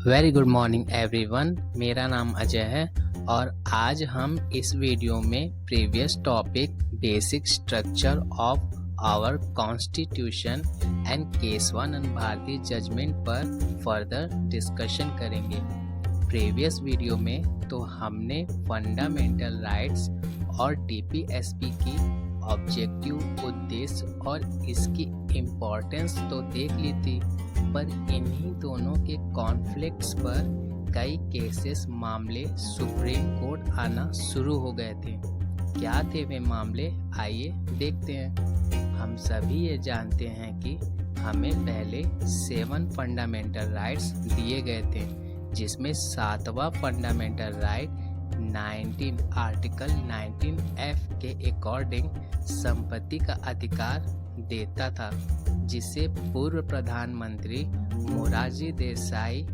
Very good morning everyone. मेरा नाम अजय है और आज हम इस वीडियो में previous topic basic structure of our constitution and Kesavananda Bharati judgment पर फर्दर डिस्कशन करेंगे। प्रीवियस वीडियो में तो हमने फंडामेंटल राइट्स और डीपीएसपी की ऑब्जेक्टिव, उद्देश्य और इसकी इम्पोर्टेंस तो देख ली थी, पर इन्हीं दोनों के कॉन्फ्लिक्ट्स पर कई केसेस मामले सुप्रीम कोर्ट आना शुरू हो गए थे। क्या थे वे मामले, आइए देखते हैं। हम सभी ये जानते हैं कि हमें पहले 7 फंडामेंटल राइट्स दिए गए थे, जिसमें 7वां फंडामेंटल राइट आर्टिकल 19F के अकॉर्डिंग संपत्ति का अधिकार देता था, जिसे पूर्व प्रधानमंत्री मोरारजी देसाई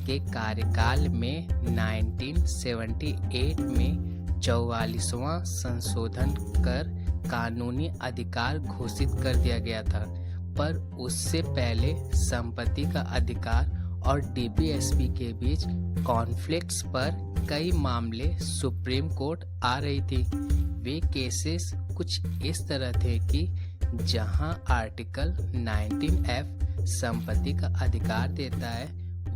के कार्यकाल में 1978 में 44वां संशोधन कर कानूनी अधिकार घोषित कर दिया गया था। पर उससे पहले संपत्ति का अधिकार और डीपीएसपी के बीच कॉन्फ्लिक्ट्स पर कई मामले सुप्रीम कोर्ट आ रही थी। वे केसेस कुछ इस तरह थे कि जहां आर्टिकल 19F संपत्ति का अधिकार देता है,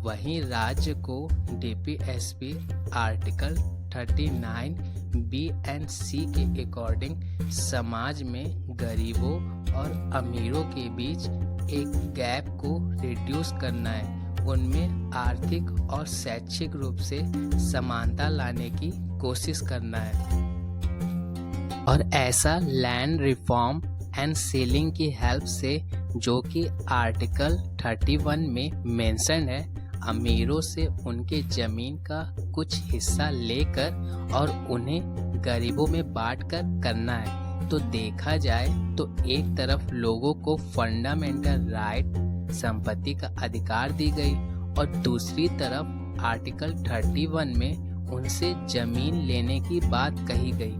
वहीं राज्य को DPSP article 39B and C के अकॉर्डिंग समाज में गरीबों और अमीरों के बीच एक गैप को रिड्यूस करना है, उनमें आर्थिक और शैक्षिक रूप से समानता लाने की कोशिश करना है। और ऐसा लैंड रिफॉर्म एंड सीलिंग की हेल्प से, जो कि आर्टिकल 31 में मेंशन है, अमीरों से उनके जमीन का कुछ हिस्सा लेकर और उन्हें गरीबों में बांटकर करना है। तो देखा जाए तो एक तरफ लोगों को फंडामेंटल राइट संपत्ति का अधिकार दी गई और दूसरी तरफ आर्टिकल 31 में उनसे जमीन लेने की बात कही गई,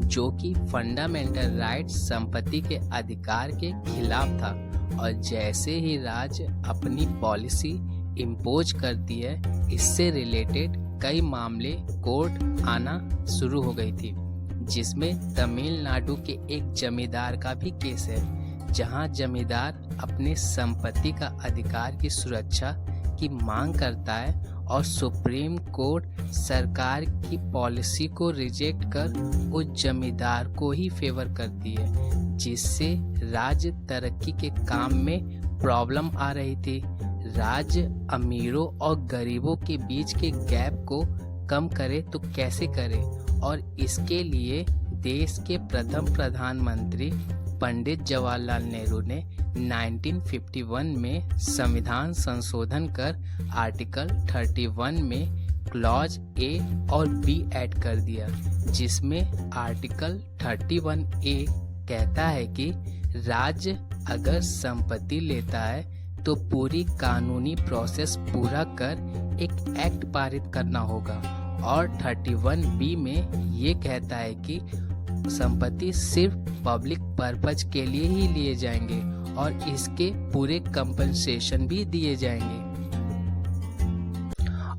जो कि फंडामेंटल राइट संपत्ति के अधिकार के खिलाफ था। और जैसे ही राज्य अपनी पॉलिसी इम्पोज करती है, इससे रिलेटेड कई मामले कोर्ट आना शुरू हो गई थी, जिसमें तमिलनाडु के एक जमींदार का भी केस है, जहां जमींदार अपने संपत्ति का अधिकार की सुरक्षा की मांग करता है और सुप्रीम कोर्ट सरकार की पॉलिसी को रिजेक्ट कर उस जमींदार को ही फेवर करती है, जिससे राज्य तरक्की के काम में प्रॉब्लम आ रही थी। राज्य अमीरों और गरीबों के बीच के गैप को कम करे तो कैसे करे, और इसके लिए देश के प्रथम प्रधानमंत्री पंडित जवाहरलाल नेहरू ने 1951 में संविधान संशोधन कर आर्टिकल 31 में क्लॉज A और B ऐड कर दिया, जिसमें आर्टिकल 31A कहता है कि राज्य अगर संपत्ति लेता है तो पूरी कानूनी प्रोसेस पूरा कर एक एक्ट पारित करना होगा, और 31B में ये कहता है कि संपत्ति सिर्फ पब्लिक पर्पज के लिए ही लिए जाएंगे और इसके पूरे कंपनसेशन भी दिए जाएंगे।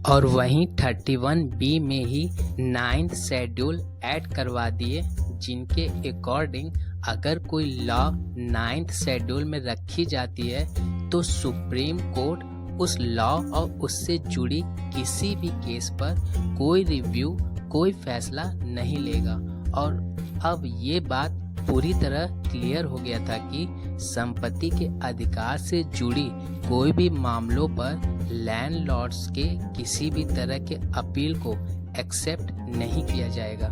और वहीं 31B में ही 9th शेड्यूल ऐड करवा दिए, जिनके अकॉर्डिंग अगर कोई लॉ 9th शेड्यूल में रखी जाती है तो सुप्रीम कोर्ट उस लॉ और उससे जुड़ी किसी भी केस पर कोई रिव्यू, कोई फैसला नहीं लेगा। और अब ये बात पूरी तरह क्लियर हो गया था कि संपत्ति के अधिकार से जुड़ी कोई भी मामलों पर लैंडलॉर्ड्स के किसी भी तरह के अपील को एक्सेप्ट नहीं किया जाएगा।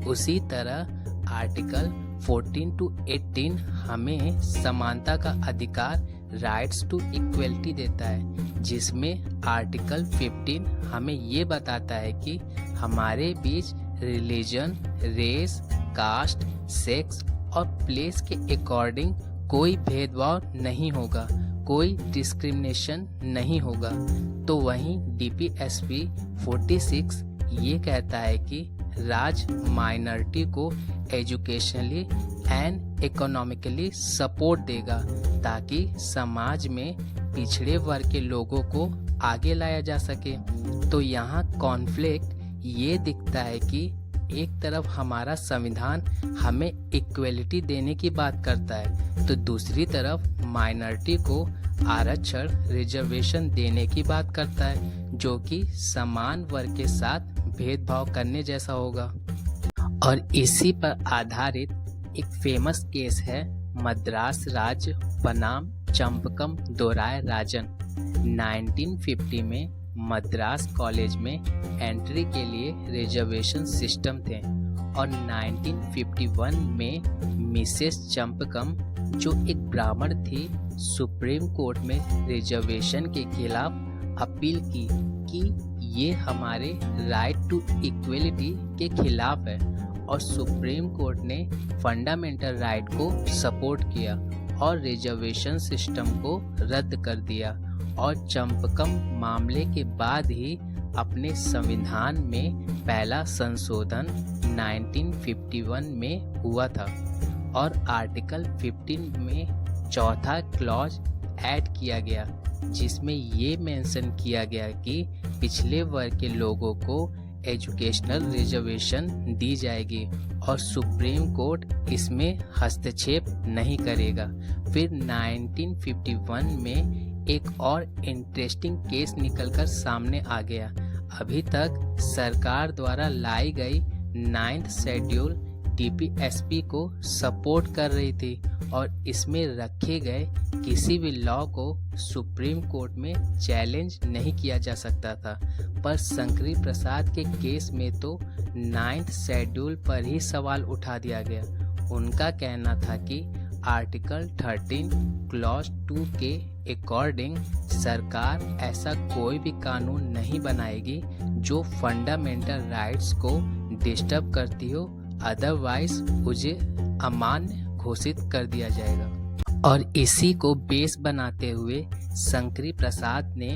उसी तरह आर्टिकल 14 to 18 हमें समानता का अधिकार, राइट्स टू इक्वलिटी देता है, जिसमें आर्टिकल 15 हमें ये बताता है कि हमारे बीच रिलीजन, रेस, कास्ट, सेक्स और प्लेस के अकॉर्डिंग कोई भेदभाव नहीं होगा, कोई डिस्क्रिमिनेशन नहीं होगा। तो वहीं डीपीएसपी 46 ये कहता है कि राज्य माइनॉरिटी को एजुकेशनली एंड इकोनॉमिकली सपोर्ट देगा, ताकि समाज में पिछड़े वर्ग के लोगों को आगे लाया जा सके। तो यहाँ कॉन्फ्लिक्ट ये दिखता है कि एक तरफ हमारा संविधान हमें इक्वलिटी देने की बात करता है, तो दूसरी तरफ माइनॉरिटी को आरक्षण रिजर्वेशन देने की बात करता है, जो कि समान वर्ग के साथ भेदभाव करने जैसा होगा। और इसी पर आधारित एक फेमस केस है मद्रास राज्य बनाम चंपकम दोराय राजन। 1950 में मद्रास कॉलेज में एंट्री के लिए रिजर्वेशन सिस्टम थे और 1951 में मिसेस चंपकम, जो एक ब्राह्मण थी, सुप्रीम कोर्ट में रिजर्वेशन के खिलाफ अपील की कि ये हमारे राइट टू इक्वलिटी के खिलाफ है, और सुप्रीम कोर्ट ने फंडामेंटल राइट को सपोर्ट किया और रिजर्वेशन सिस्टम को रद्द कर दिया। और चंपकम मामले के बाद ही अपने संविधान में पहला संशोधन 1951 में हुआ था और आर्टिकल 15 में चौथा क्लॉज ऐड किया गया, जिसमें ये मेंशन किया गया कि पिछले वर्ग के लोगों को एजुकेशनल रिजर्वेशन दी जाएगी और सुप्रीम कोर्ट इसमें हस्तक्षेप नहीं करेगा। फिर 1951 में एक और इंटरेस्टिंग केस निकलकर सामने आ गया। अभी तक सरकार द्वारा लाई गई 9th शेड्यूल DPSP को सपोर्ट कर रही थी और इसमें रखे गए किसी भी लॉ को सुप्रीम कोर्ट में चैलेंज नहीं किया जा सकता था। पर शंकरी प्रसाद के केस में तो 9th शेड्यूल पर ही सवाल उठा दिया गया। उनका कहना था कि आर्टिकल 13 क्लॉज 2 के अकॉर्डिंग सरकार ऐसा कोई भी कानून नहीं बनाएगी जो फंडामेंटल राइट्स को डिस्टर्ब करती हो, अदरवाइज उसे अमान्य घोषित कर दिया जाएगा। और इसी को बेस बनाते हुए शंकरी प्रसाद ने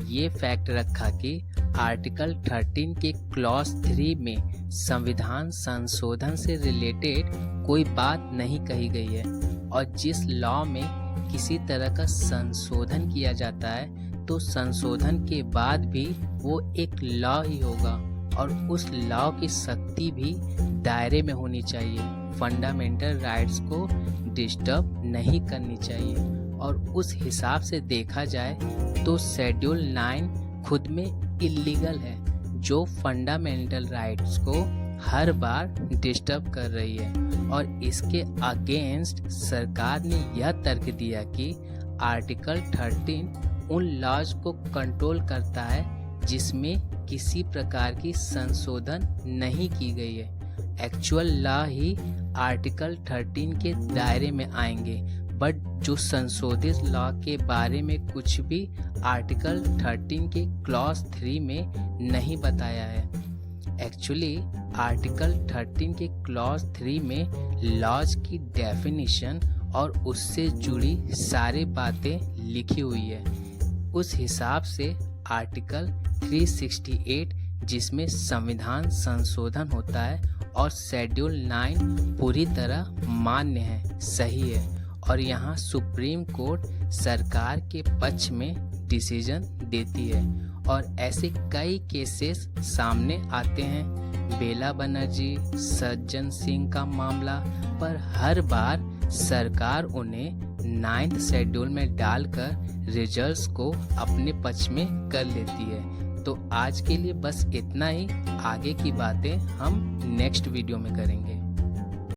ये फैक्ट रखा कि आर्टिकल 13 के क्लॉज 3 में संविधान संशोधन से रिलेटेड कोई बात नहीं कही गई है, और जिस लॉ में किसी तरह का संशोधन किया जाता है तो संशोधन के बाद भी वो एक लॉ ही होगा और उस लॉ की शक्ति भी दायरे में होनी चाहिए, फंडामेंटल राइट्स को डिस्टर्ब नहीं करनी चाहिए। और उस हिसाब से देखा जाए तो शेड्यूल 9 खुद में इलीगल है, जो फंडामेंटल राइट्स को हर बार डिस्टर्ब कर रही है। और इसके अगेंस्ट सरकार ने यह तर्क दिया कि आर्टिकल 13 उन लॉज को कंट्रोल करता है जिसमें किसी प्रकार की संशोधन नहीं की गई है। एक्चुअल लॉ ही आर्टिकल 13 के दायरे में आएंगे, बट जो संशोधित लॉ के बारे में कुछ भी आर्टिकल 13 के क्लॉज 3 में नहीं बताया है। एक्चुअली आर्टिकल 13 के क्लॉज 3 में लॉज की डेफिनेशन और उससे जुड़ी सारी बातें लिखी हुई है। उस हिसाब से आर्टिकल 368 जिसमें संविधान संशोधन होता है और शेड्यूल 9 पूरी तरह मान्य है, सही है। और यहाँ सुप्रीम कोर्ट सरकार के पक्ष में डिसीजन देती है और ऐसे कई केसेस सामने आते हैं। बेला बनर्जी, सज्जन सिंह का मामला, पर हर बार सरकार उन्हें 9th शेड्यूल में डालकर रिजल्ट्स को अपने पक्ष में कर लेती है। तो आज के लिए बस इतना ही, आगे की बातें हम नेक्स्ट वीडियो में करेंगे।